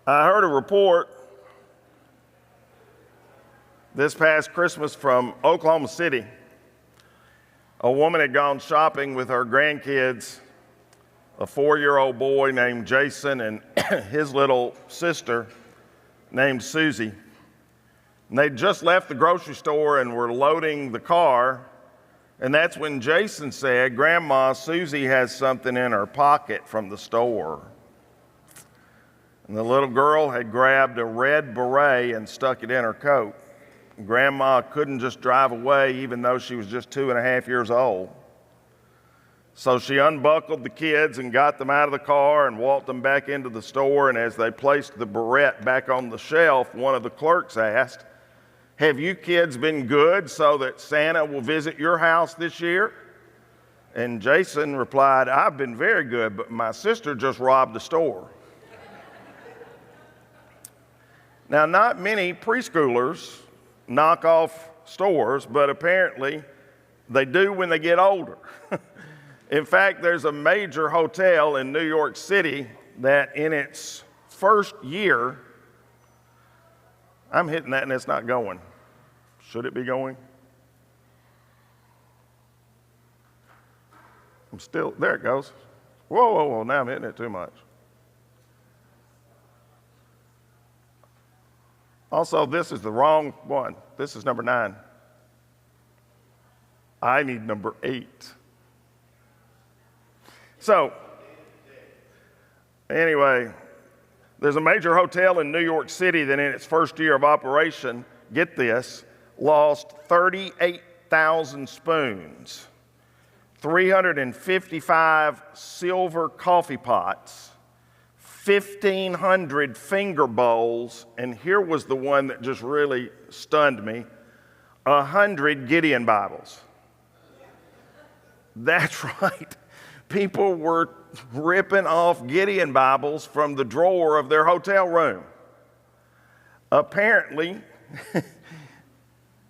I heard a report this past Christmas from Oklahoma City. A woman had gone shopping with her grandkids, a 4-year-old boy named Jason and his little sister named Susie. And they'd just left the grocery store and were loading the car. And that's when Jason said, "Grandma, Susie has something in her pocket from the store." And the little girl had grabbed a red beret and stuck it in her coat. Grandma couldn't just drive away even though she was just 2.5 years old. So she unbuckled the kids and got them out of the car and walked them back into the store. And as they placed the beret back on the shelf, one of the clerks asked, "Have you kids been good so that Santa will visit your house this year?" And Jason replied, "I've been very good, but my sister just robbed the store." Now, not many preschoolers knock off stores, but apparently they do when they get older. In fact, there's a major hotel in New York City that in its first year, I'm hitting that and it's not going. Should it be going? There it goes. Whoa, now I'm hitting it too much. Also, this is the wrong one. This is number 9. I need number 8. So, anyway, there's a major hotel in New York City that in its first year of operation, get this, lost 38,000 spoons, 355 silver coffee pots, 1,500 finger bowls, and here was the one that just really stunned me, 100 Gideon Bibles. That's right. People were ripping off Gideon Bibles from the drawer of their hotel room. Apparently,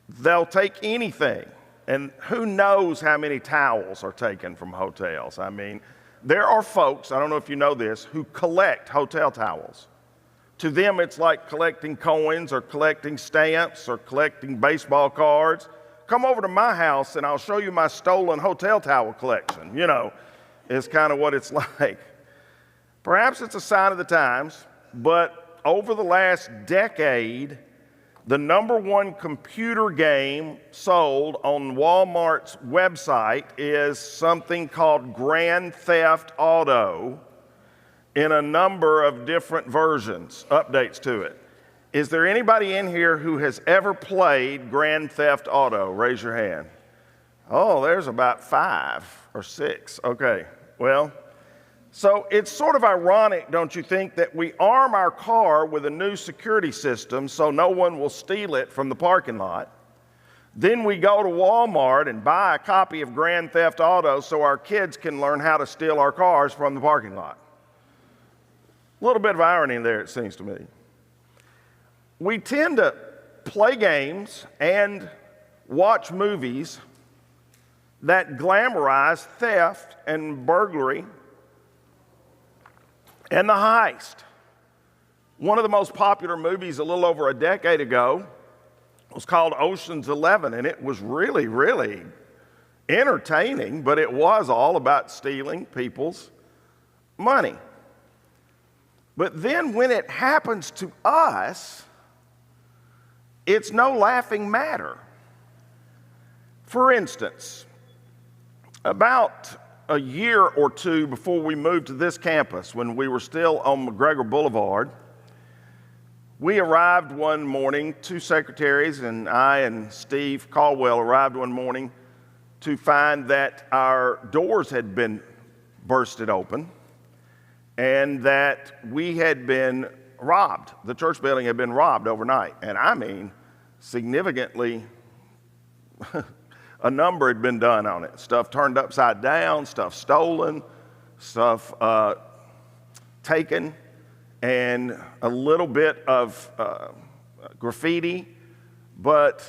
they'll take anything. And who knows how many towels are taken from hotels. I mean, there are folks, I don't know if you know this, who collect hotel towels. To them, it's like collecting coins or collecting stamps or collecting baseball cards. Come over to my house and I'll show you my stolen hotel towel collection. You know, is kind of what it's like. Perhaps it's a sign of the times, but over the last decade, the number one computer game sold on Walmart's website is something called Grand Theft Auto in a number of different versions, updates to it. Is there anybody in here who has ever played Grand Theft Auto? Raise your hand. Oh, there's about 5 or 6. Okay, well, so it's sort of ironic, don't you think, that we arm our car with a new security system so no one will steal it from the parking lot. Then we go to Walmart and buy a copy of Grand Theft Auto so our kids can learn how to steal our cars from the parking lot. A little bit of irony there, it seems to me. We tend to play games and watch movies that glamorize theft and burglary and the heist. One of the most popular movies a little over a decade ago was called Ocean's 11, and it was really, really entertaining, but it was all about stealing people's money. But then when it happens to us, it's no laughing matter. For instance, about a year or two before we moved to this campus, when we were still on McGregor Boulevard, we arrived one morning, 2 secretaries and I and Steve Caldwell arrived one morning to find that our doors had been bursted open and that we had been robbed. The church building had been robbed overnight. And I mean, significantly, a number had been done on it. Stuff turned upside down, stuff stolen, stuff taken, and a little bit of graffiti. But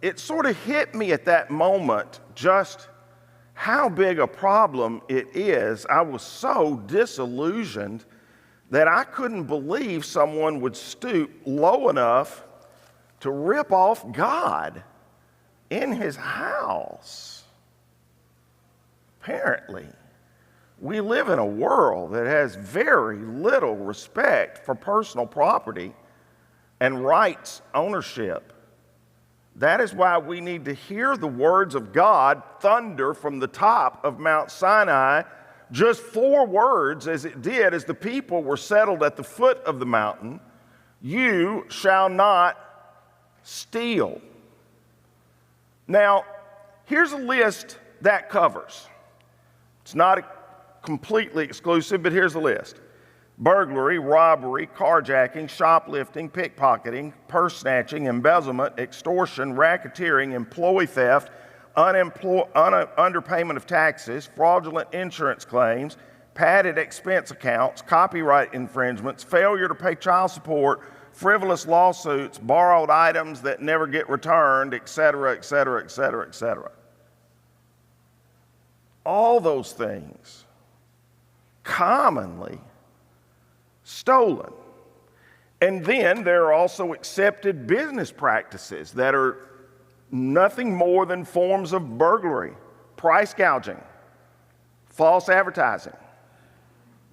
it sort of hit me at that moment just how big a problem it is. I was so disillusioned that I couldn't believe someone would stoop low enough to rip off God in his house. Apparently, we live in a world that has very little respect for personal property and rights ownership. That is why we need to hear the words of God thunder from the top of Mount Sinai, just 4 words as it did as the people were settled at the foot of the mountain. You shall not steal. Now, here's a list that covers. It's not completely exclusive, but here's the list. Burglary, robbery, carjacking, shoplifting, pickpocketing, purse snatching, embezzlement, extortion, racketeering, employee theft, underpayment of taxes, fraudulent insurance claims, padded expense accounts, copyright infringements, failure to pay child support, frivolous lawsuits, borrowed items that never get returned, etc., etc., etc., etc. All those things commonly stolen. And then there are also accepted business practices that are nothing more than forms of burglary, price gouging, false advertising,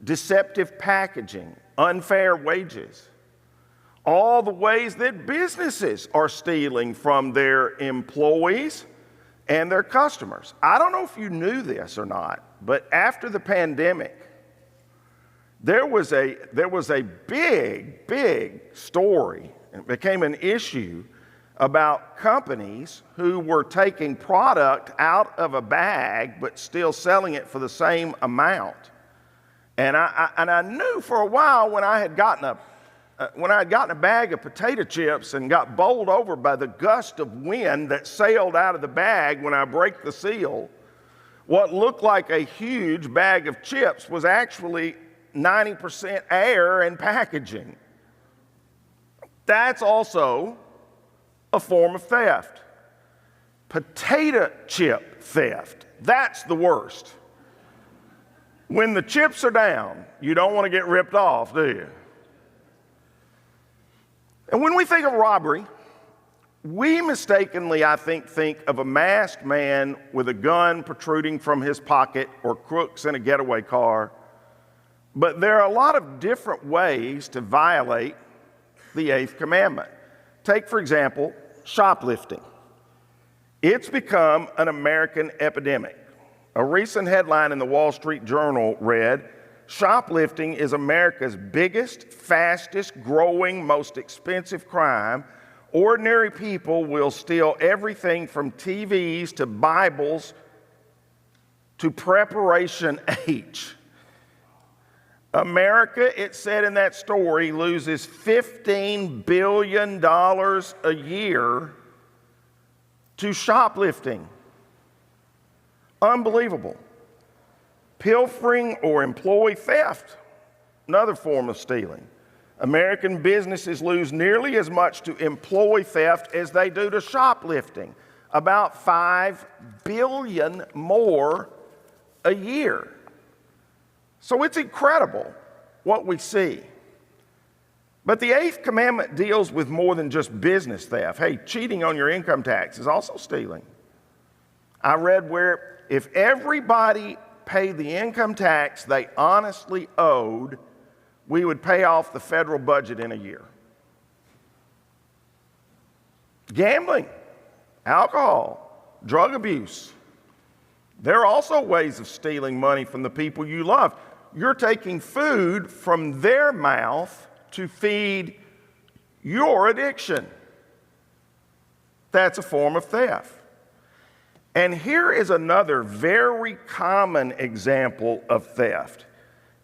deceptive packaging, unfair wages. All the ways that businesses are stealing from their employees and their customers. I don't know if you knew this or not, but after the pandemic, there was a big story, and it became an issue about companies who were taking product out of a bag but still selling it for the same amount. And I knew for a while when I had gotten a bag of potato chips and got bowled over by the gust of wind that sailed out of the bag when I break the seal, what looked like a huge bag of chips was actually 90% air and packaging. That's also a form of theft. Potato chip theft, that's the worst. When the chips are down, you don't want to get ripped off, do you? And when we think of robbery, we mistakenly, I think of a masked man with a gun protruding from his pocket or crooks in a getaway car. But there are a lot of different ways to violate the Eighth Commandment. Take, for example, shoplifting. It's become an American epidemic. A recent headline in the Wall Street Journal read, "Shoplifting is America's biggest, fastest growing, most expensive crime. Ordinary people will steal everything from TVs to Bibles to Preparation H." America, it said in that story, loses $15 billion a year to shoplifting. Unbelievable. Pilfering or employee theft, another form of stealing. American businesses lose nearly as much to employee theft as they do to shoplifting, about $5 billion more a year. So it's incredible what we see. But the Eighth Commandment deals with more than just business theft. Hey, cheating on your income tax is also stealing. I read where if everybody paid the income tax they honestly owed, we would pay off the federal budget in a year. Gambling, alcohol, drug abuse. There are also ways of stealing money from the people you love. You're taking food from their mouth to feed your addiction. That's a form of theft. And here is another very common example of theft: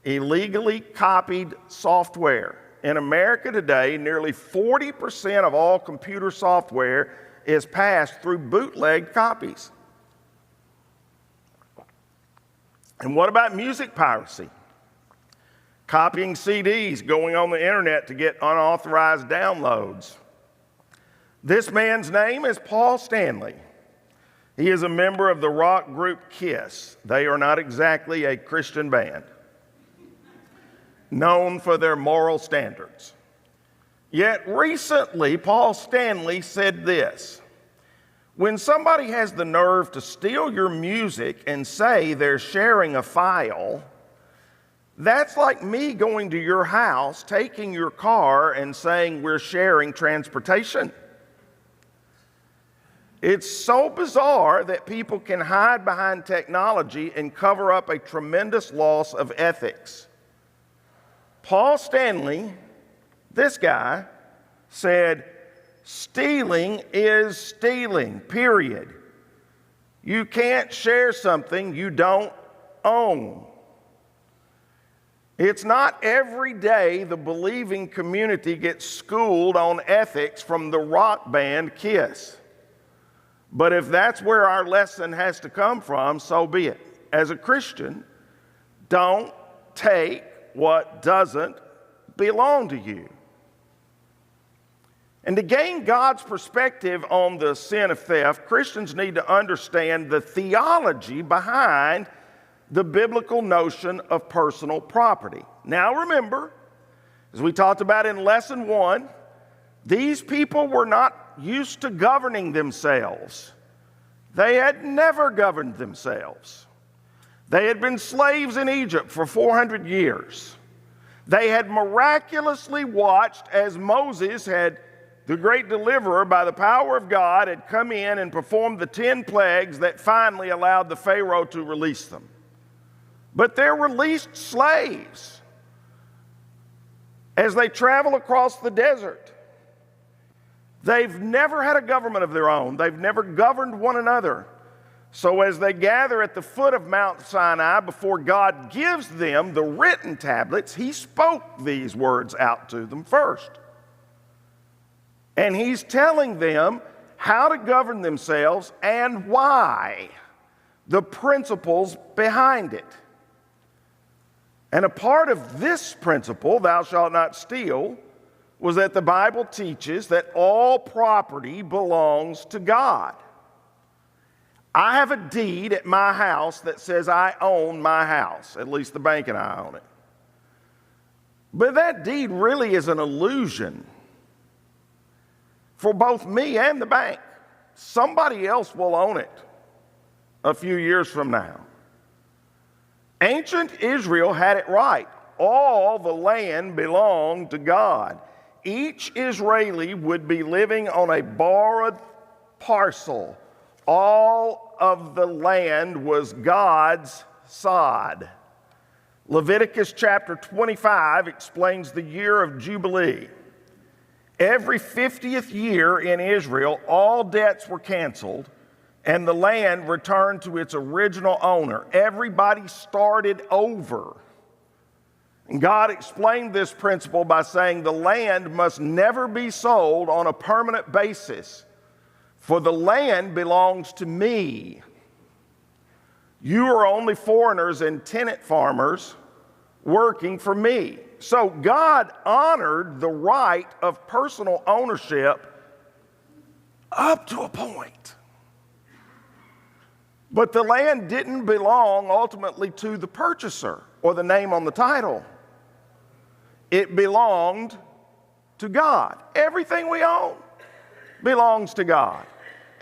illegally copied software. In America today, nearly 40% of all computer software is passed through bootleg copies. And what about music piracy? Copying CDs, going on the internet to get unauthorized downloads. This man's name is Paul Stanley. He is a member of the rock group Kiss. They are not exactly a Christian band. known for their moral standards. Yet recently, Paul Stanley said this: when somebody has the nerve to steal your music and say they're sharing a file, that's like me going to your house, taking your car, and saying we're sharing transportation. It's so bizarre that people can hide behind technology and cover up a tremendous loss of ethics. Paul Stanley, this guy, said, stealing is stealing, period. You can't share something you don't own. It's not every day the believing community gets schooled on ethics from the rock band Kiss. But if that's where our lesson has to come from, so be it. As a Christian, don't take what doesn't belong to you. And to gain God's perspective on the sin of theft, Christians need to understand the theology behind the biblical notion of personal property. Now remember, as we talked about in lesson 1, these people were not used to governing themselves. They had never governed themselves. They had been slaves in Egypt for 400 years. They had miraculously watched as Moses had, the great deliverer, by the power of God, had come in and performed the 10 plagues that finally allowed the Pharaoh to release them. But they're released slaves as they travel across the desert. They've never had a government of their own. They've never governed one another. So as they gather at the foot of Mount Sinai before God gives them the written tablets, he spoke these words out to them first. And he's telling them how to govern themselves and why, the principles behind it. And a part of this principle, thou shalt not steal, was that the Bible teaches that all property belongs to God. I have a deed at my house that says I own my house. At least the bank and I own it. But that deed really is an illusion for both me and the bank. Somebody else will own it a few years from now. Ancient Israel had it right. All the land belonged to God. Each Israeli would be living on a borrowed parcel. All of the land was God's sod. Leviticus chapter 25 explains the year of Jubilee. Every 50th year in Israel, all debts were canceled and the land returned to its original owner. Everybody started over. And God explained this principle by saying the land must never be sold on a permanent basis, for the land belongs to me. You are only foreigners and tenant farmers working for me. So God honored the right of personal ownership up to a point. But the land didn't belong ultimately to the purchaser or the name on the title. It belonged to God. Everything we own belongs to God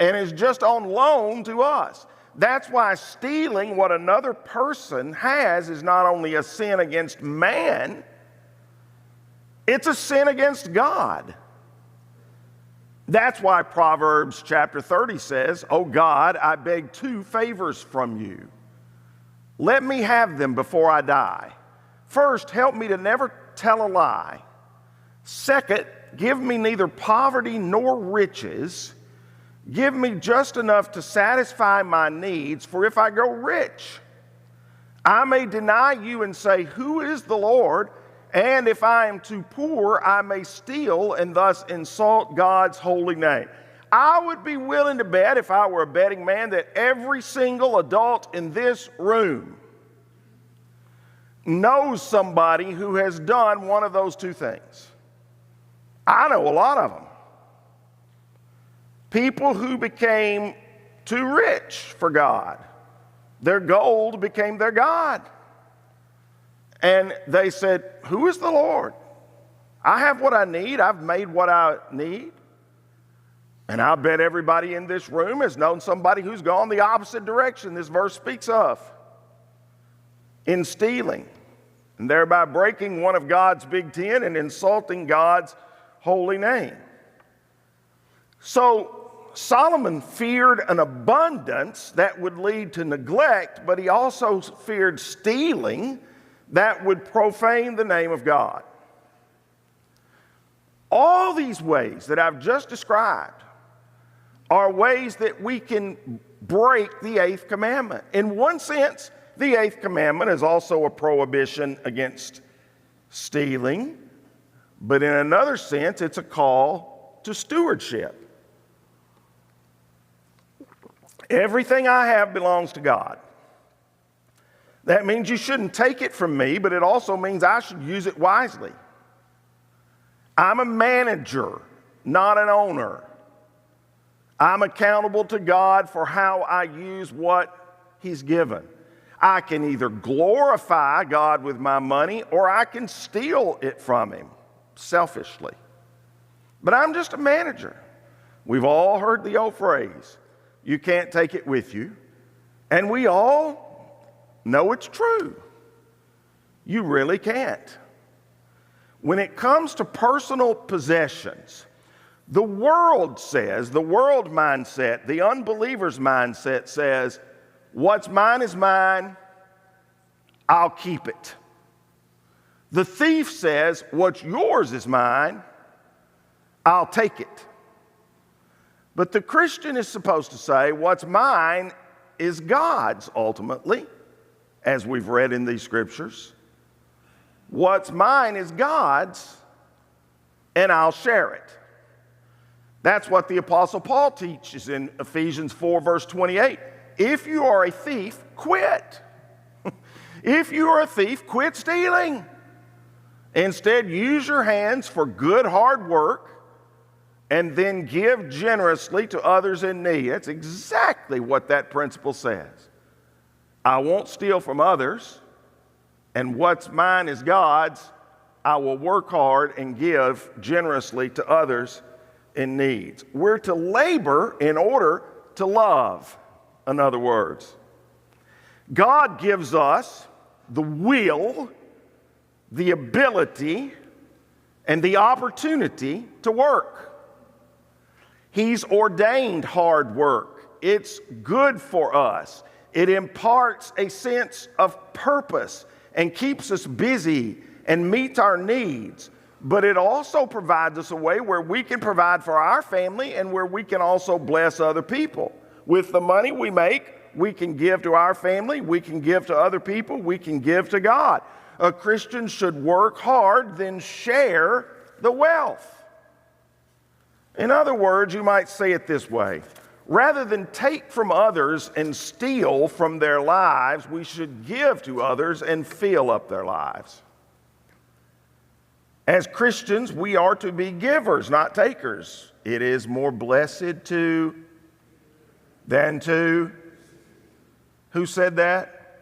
and is just on loan to us. That's why stealing what another person has is not only a sin against man, it's a sin against God. That's why Proverbs chapter 30 says, "O God, I beg 2 favors from you. Let me have them before I die. First, help me to never tell a lie. Second, give me neither poverty nor riches. Give me just enough to satisfy my needs, for if I go rich, I may deny you and say, 'Who is the Lord?' And if I am too poor, I may steal and thus insult God's holy name." I would be willing to bet, if I were a betting man, that every single adult in this room knows somebody who has done one of those 2 things. I know a lot of them. People who became too rich for God. Their gold became their God. And they said, who is the Lord? I have what I need. I've made what I need. And I bet everybody in this room has known somebody who's gone the opposite direction this verse speaks of, in stealing, and thereby breaking one of God's big 10 and insulting God's holy name. So Solomon feared an abundance that would lead to neglect, but he also feared stealing that would profane the name of God. All these ways that I've just described are ways that we can break the Eighth Commandment. In one sense, the Eighth Commandment is also a prohibition against stealing, but in another sense, it's a call to stewardship. Everything I have belongs to God. That means you shouldn't take it from me, but it also means I should use it wisely. I'm a manager, not an owner. I'm accountable to God for how I use what He's given. I can either glorify God with my money or I can steal it from Him selfishly. But I'm just a manager. We've all heard the old phrase, you can't take it with you. And we all know it's true. You really can't. When it comes to personal possessions, the world says, the world mindset, the unbeliever's mindset says, what's mine is mine, I'll keep it. The thief says, what's yours is mine, I'll take it. But the Christian is supposed to say, what's mine is God's ultimately, as we've read in these scriptures. What's mine is God's, and I'll share it. That's what the Apostle Paul teaches in Ephesians 4, verse 28. If you are a thief, quit. If you are a thief, quit stealing. Instead, use your hands for good, hard work, and then give generously to others in need. That's exactly what that principle says. I won't steal from others, and what's mine is God's. I will work hard and give generously to others in need. We're to labor in order to love, in other words. God gives us the will, the ability, and the opportunity to work. He's ordained hard work. It's good for us. It imparts a sense of purpose and keeps us busy and meets our needs. But it also provides us a way where we can provide for our family and where we can also bless other people. With the money we make, we can give to our family, we can give to other people, we can give to God. A Christian should work hard, then share the wealth. In other words, you might say it this way. Rather than take from others and steal from their lives, we should give to others and fill up their lives. As Christians, we are to be givers, not takers. It is more blessed to than to. Who said that?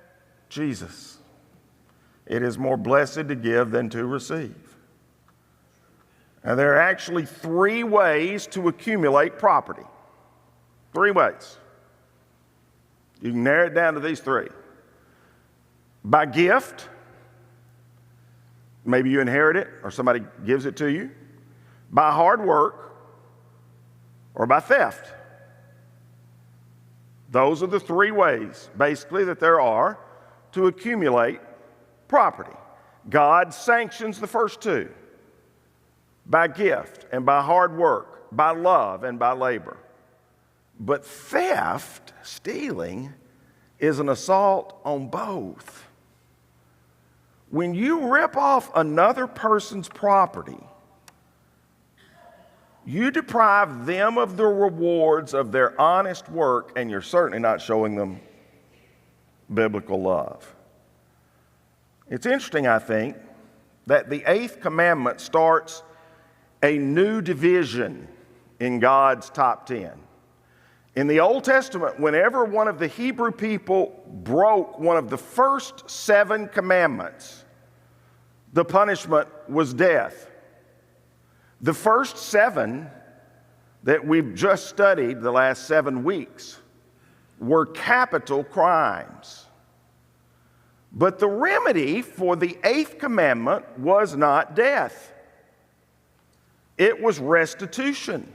Jesus. It is more blessed to give than to receive. Now, there are actually 3 ways to accumulate property. 3 ways. You can narrow it down to these 3. By gift. Maybe you inherit it or somebody gives it to you. By hard work or by theft. Those are the 3 ways, basically, that there are to accumulate property. God sanctions the first 2. By gift and by hard work, by love and by labor. But theft, stealing, is an assault on both. When you rip off another person's property, you deprive them of the rewards of their honest work, and you're certainly not showing them biblical love. It's interesting, I think, that the Eighth Commandment starts a new division in God's top 10. In the Old Testament, whenever one of the Hebrew people broke one of the first 7 commandments, the punishment was death. The first 7 that we've just studied the last 7 weeks were capital crimes. But the remedy for the Eighth Commandment was not death. It was restitution.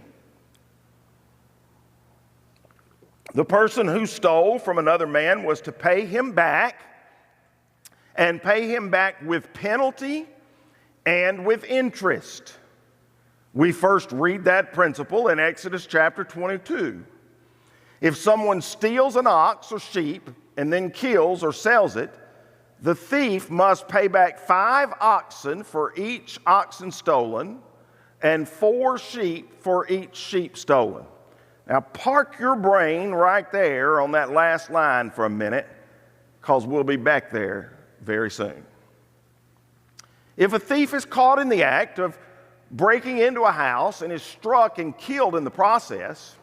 The person who stole from another man was to pay him back, and pay him back with penalty and with interest. We first read that principle in Exodus chapter 22. If someone steals an ox or sheep and then kills or sells it, the thief must pay back 5 oxen for each oxen stolen and 4 sheep for each sheep stolen. Now park your brain right there on that last line for a minute, because we'll be back there very soon. If a thief is caught in the act of breaking into a house and is struck and killed in the process,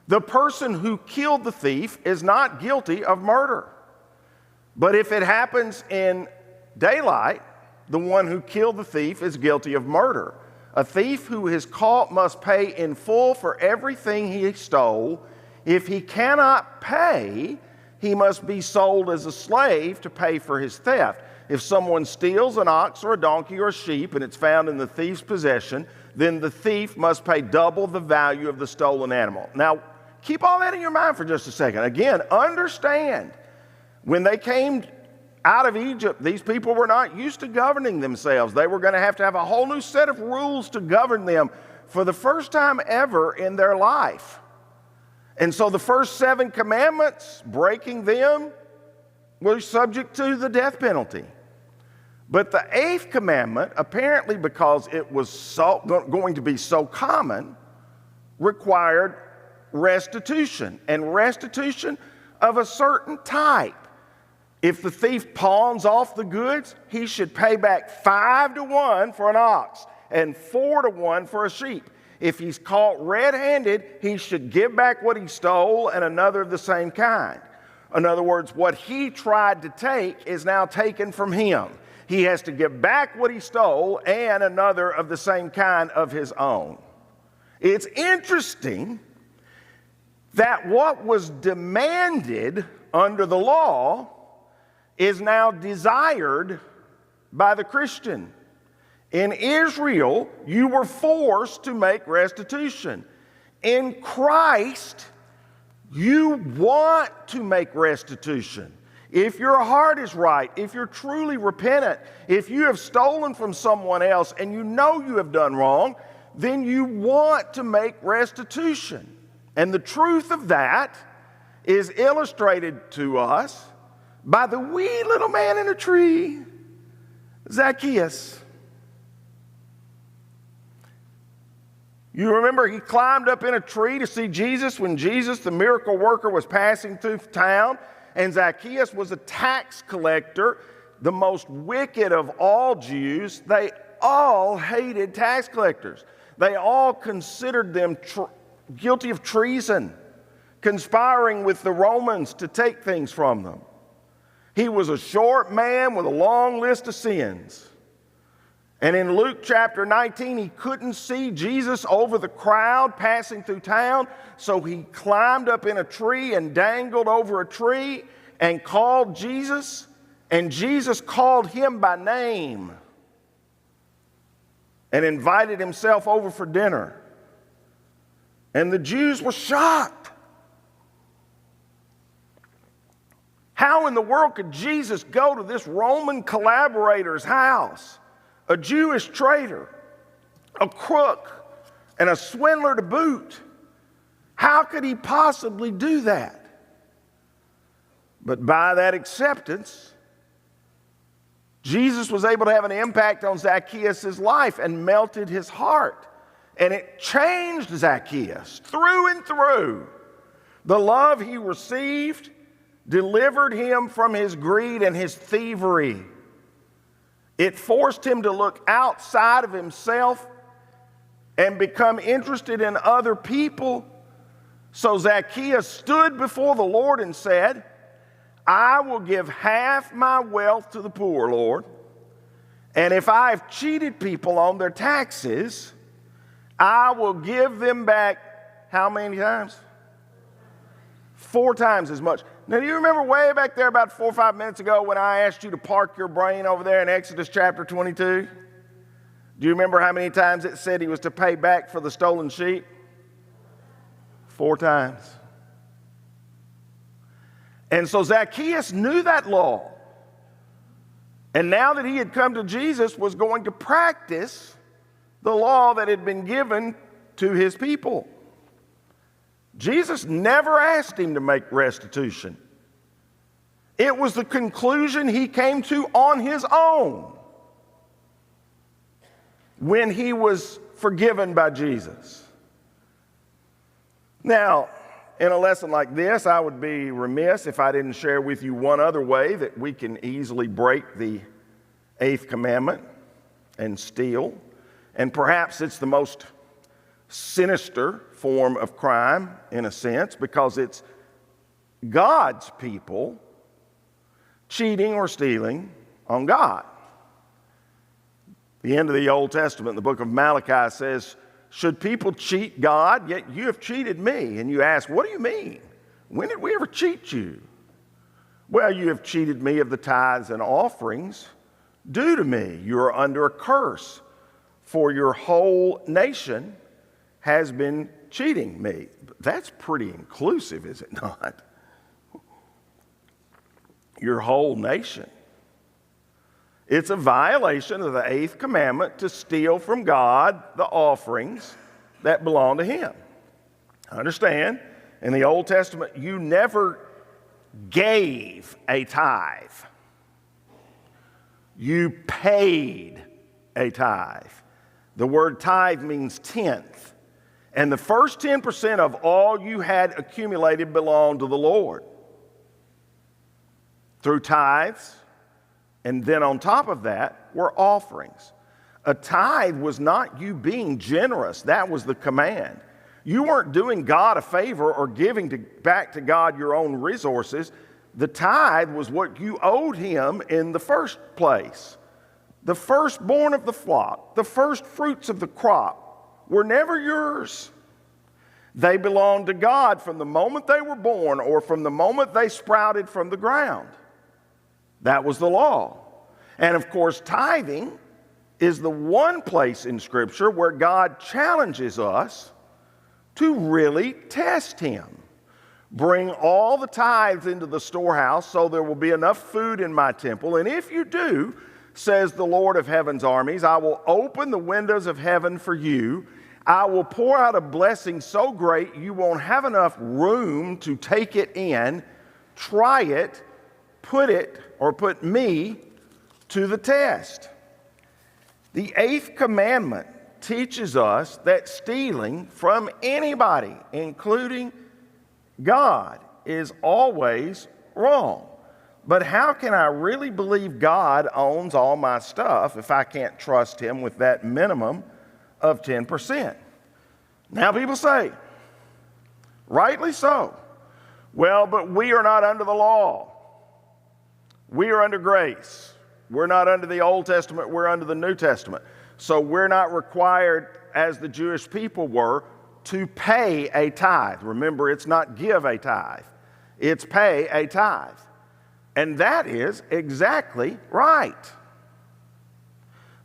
the person who killed the thief is not guilty of murder. But if it happens in daylight, the one who killed the thief is guilty of murder. A thief who is caught must pay in full for everything he stole. If he cannot pay, he must be sold as a slave to pay for his theft. If someone steals an ox or a donkey or a sheep and it's found in the thief's possession, then the thief must pay double the value of the stolen animal. Now, keep all that in your mind for just a second. Again, understand, when they came out of Egypt, these people were not used to governing themselves. They were going to have a whole new set of rules to govern them for the first time ever in their life. And so the first 7 commandments, breaking them, were subject to the death penalty. But the 8th commandment, apparently because it was going to be so common, required restitution, and restitution of a certain type. If the thief pawns off the goods, he should pay back 5 to 1 for an ox and 4 to 1 for a sheep. If he's caught red-handed, he should give back what he stole and another of the same kind. In other words, what he tried to take is now taken from him. He has to give back what he stole and another of the same kind of his own. It's interesting that what was demanded under the law is now desired by the Christian. In Israel, you were forced to make restitution. In Christ, you want to make restitution. If your heart is right, if you're truly repentant, if you have stolen from someone else and you know you have done wrong, then you want to make restitution. And the truth of that is illustrated to us by the wee little man in a tree, Zacchaeus. You remember he climbed up in a tree to see Jesus when Jesus, the miracle worker, was passing through town, and Zacchaeus was a tax collector, the most wicked of all Jews. They all hated tax collectors. They all considered them guilty of treason, conspiring with the Romans to take things from them. He was a short man with a long list of sins. And in Luke chapter 19, he couldn't see Jesus over the crowd passing through town, so he climbed up in a tree and dangled over a tree and called Jesus, and Jesus called him by name and invited himself over for dinner. And the Jews were shocked. How in the world could Jesus go to this Roman collaborator's house? A Jewish traitor, a crook, and a swindler to boot. How could he possibly do that? But by that acceptance, Jesus was able to have an impact on Zacchaeus' life and melted his heart. And it changed Zacchaeus through and through. The love he received delivered him from his greed and his thievery. It forced him to look outside of himself and become interested in other people. So Zacchaeus stood before the Lord and said, I will give half my wealth to the poor, Lord. And if I've cheated people on their taxes, I will give them back how many times? 4 times as much. Now, do you remember way back there about 4 or 5 minutes ago when I asked you to park your brain over there in Exodus chapter 22? Do you remember how many times it said he was to pay back for the stolen sheep? 4 times. And so Zacchaeus knew that law. And now that he had come to Jesus, was going to practice the law that had been given to his people. Jesus never asked him to make restitution. It was the conclusion he came to on his own when he was forgiven by Jesus. Now, in a lesson like this, I would be remiss if I didn't share with you one other way that we can easily break the Eighth Commandment and steal. And perhaps it's the most sinister form of crime, in a sense, because it's God's people cheating or stealing on God. The end of the Old Testament, the book of Malachi says, should people cheat God? Yet you have cheated me. And you ask, what do you mean? When did we ever cheat you? Well, you have cheated me of the tithes and offerings due to me. You are under a curse, for your whole nation has been cheating me. That's pretty inclusive, is it not? Your whole nation. It's a violation of the Eighth Commandment to steal from God the offerings that belong to Him. Understand, in the Old Testament, you never gave a tithe. You paid a tithe. The word tithe means tenth. And the first 10% of all you had accumulated belonged to the Lord through tithes. And then on top of that were offerings. A tithe was not you being generous. That was the command. You weren't doing God a favor or giving back to God your own resources. The tithe was what you owed Him in the first place. The firstborn of the flock, the first fruits of the crop were never yours. They belonged to God from the moment they were born or from the moment they sprouted from the ground. That was the law. And of course, tithing is the one place in Scripture where God challenges us to really test Him. Bring all the tithes into the storehouse so there will be enough food in my temple. And if you do, says the Lord of heaven's armies, I will open the windows of heaven for you. I will pour out a blessing so great you won't have enough room to take it in. Try it, put me to the test. The Eighth Commandment teaches us that stealing from anybody, including God, is always wrong. But how can I really believe God owns all my stuff if I can't trust Him with that minimum of 10%? Now people say, rightly so, well, but we are not under the law. We are under grace. We're not under the Old Testament, we're under the New Testament. So we're not required, as the Jewish people were, to pay a tithe. Remember, it's not give a tithe, it's pay a tithe. And that is exactly right.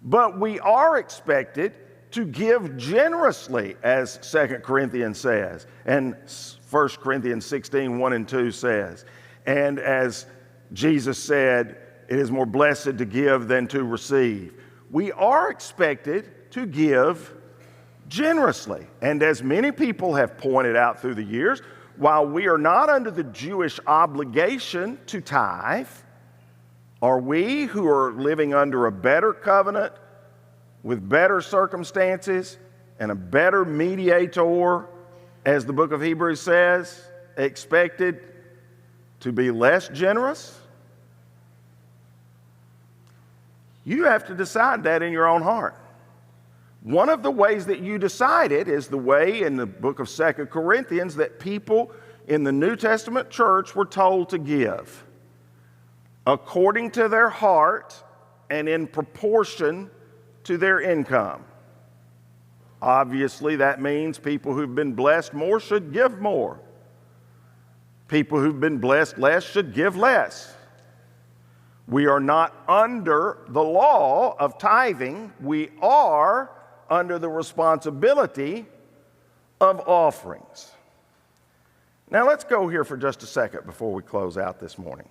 But we are expected to give generously, as 2 Corinthians says, and 1 Corinthians 16, 1 and 2 says. And as Jesus said, it is more blessed to give than to receive. We are expected to give generously. And as many people have pointed out through the years, while we are not under the Jewish obligation to tithe, are we who are living under a better covenant with better circumstances and a better mediator, as the book of Hebrews says, expected to be less generous? You have to decide that in your own heart. One of the ways that you decide it is the way in the book of 2 Corinthians that people in the New Testament church were told to give. According to their heart, and in proportion to their income. Obviously, that means people who've been blessed more should give more. People who've been blessed less should give less. We are not under the law of tithing. We are under the responsibility of offerings. Now let's go here for just a second before we close out this morning.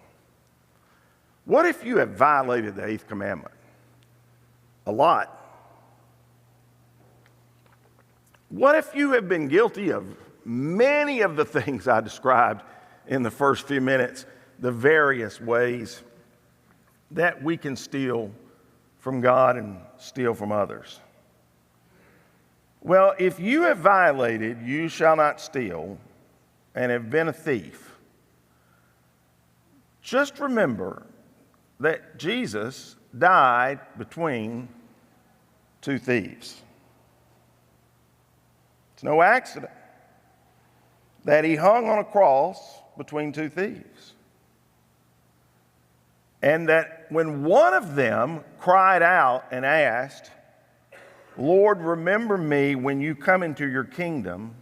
What if you have violated the Eighth Commandment? A lot. What if you have been guilty of many of the things I described in the first few minutes, the various ways that we can steal from God and steal from others? Well, if you have violated, you shall not steal, and have been a thief, just remember that Jesus died between two thieves. It's no accident that he hung on a cross between two thieves. And that when one of them cried out and asked, "Lord, remember me when you come into your kingdom,"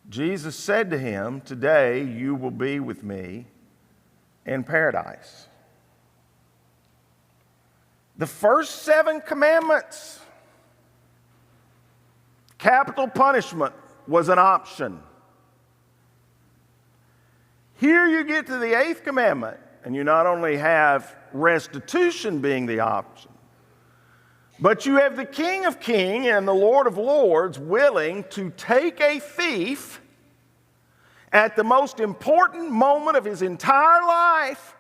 Jesus said to him, "Today you will be with me in paradise." The first 7 commandments, capital punishment was an option. Here you get to the 8th commandment, and you not only have restitution being the option, but you have the King of Kings and the Lord of Lords willing to take a thief at the most important moment of his entire life,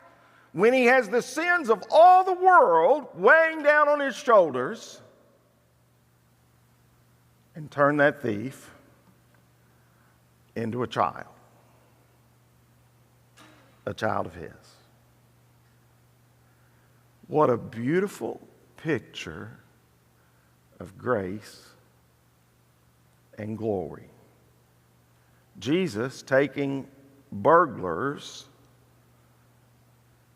when he has the sins of all the world weighing down on his shoulders, and turn that thief into a child of his. What a beautiful picture of grace and glory. Jesus taking burglars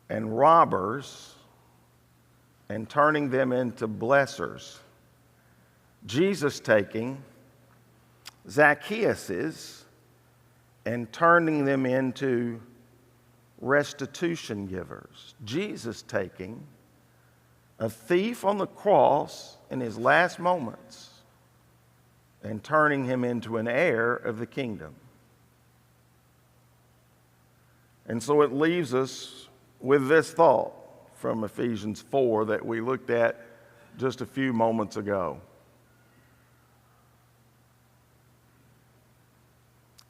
and robbers and turning them into blessers. Jesus taking Zacchaeuses and turning them into restitution givers. Jesus taking a thief on the cross in his last moments and turning him into an heir of the kingdom. And so it leaves us with this thought from Ephesians 4 that we looked at just a few moments ago.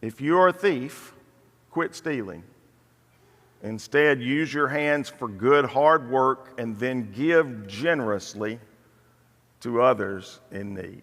If you're a thief, quit stealing. Instead, use your hands for good, hard work, and then give generously to others in need.